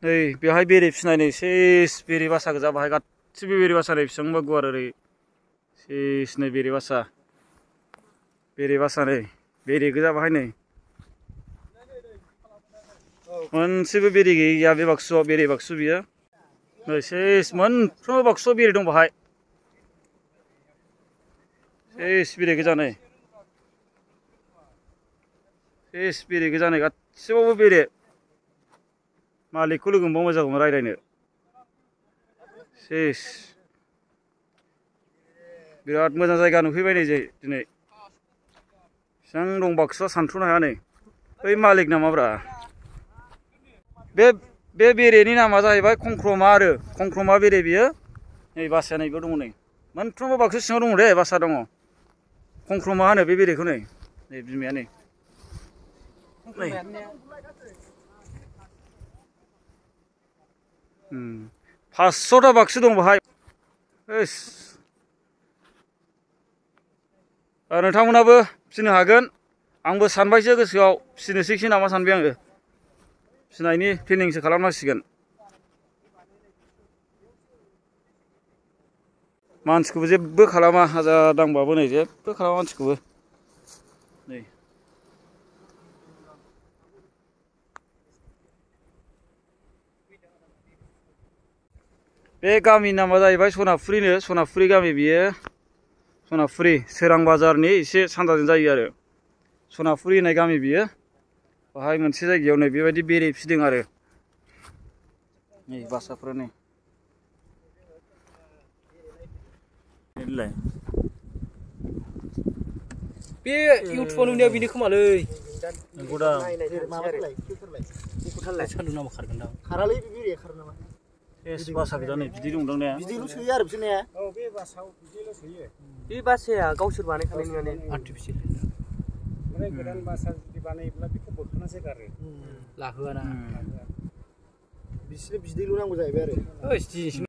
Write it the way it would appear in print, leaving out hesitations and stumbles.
नै बेहाय बेरे फिसिनाय नै सेस बेरे बासा गोजा बाहाय गासिबो बेरे बासा नै बेसेबांबा गुवार ओरै सेस नै बेरे बासा नै बेरे गोजा बाहाय नै मोनसेबो बेरे गैया बे बाक्सुआव बेरे बाक्सु बियो नै सेस मोनफ्रोमबो बाक्सुआव बेरे दं बाहाय सेस बेरे गोजा नै सेस बेरे गोजा नै गासिबावबो बेरे मालिकखौ लोगो मोनबा मोजां जागौमोन रायज्लायनो सेस बिराद मोजां जायगा नुफैबाय नै दिनै बेसेबां दं बाक्सुआ सानथ्र'नो हाया नै बै मालिक नामाब्रा बे बेरेनि नामा जाहैबाय खंख्रमा आरो खंख्रमा बेरे बियो नै बासाया नै बेयाव दङ नै मोनफ्रोमबो बाक्सु सिङाव दङ दे बासा दङ खंख्रमा होनो बे बेरेखौ नै बिमाया नै 500टा बाक्सु दं बाहाय नोंथांमोनाबो फिसिनो हागोन आंबो सानबायसो गोसोआव फिसिनोसैसो नामा सानबाय आङो फिसिनायनि प्लेनिंसो खालामनांसिगोन मानसिखौबो जेबो खालामा हाजार दांबाबो नै जेबो खालामा मानसिखौबो नै बे गामिनि नामा जाहैबाय सनाफुरिनो सनाफुरि गामि बियो सनाफुरि सोरां बाजारनि एसे सानजाजों जायो आरो सनाफुरि होननाय गामि बियो बाहाय मोनसे जायगायाव नै बेबायदि बेरे फिसिदों आरो नै बासाफोरा नै बे इउटुबाव नुनाया बेनो खोमालै नंगौदां सान्दुं नामा खारगोनदां खारालै बे बेरेया खारो नामा सेस बासा गोजा नै बिदै दंदां ने बिदैल' सोयो आरो बिसोर ने औ बे बासाव बिदैल' सोयो बे बासाया गावसोर बानायखानाय नङा ने आर्टिफिसियेल ओमफ्राय गोदान बासा जुदि बानायोब्ला बेखौ बोखानासो गारो लाहोआना बिसोरनो बिदैल' नांगौ जाहैबाय आरो ओइ दिनैसिम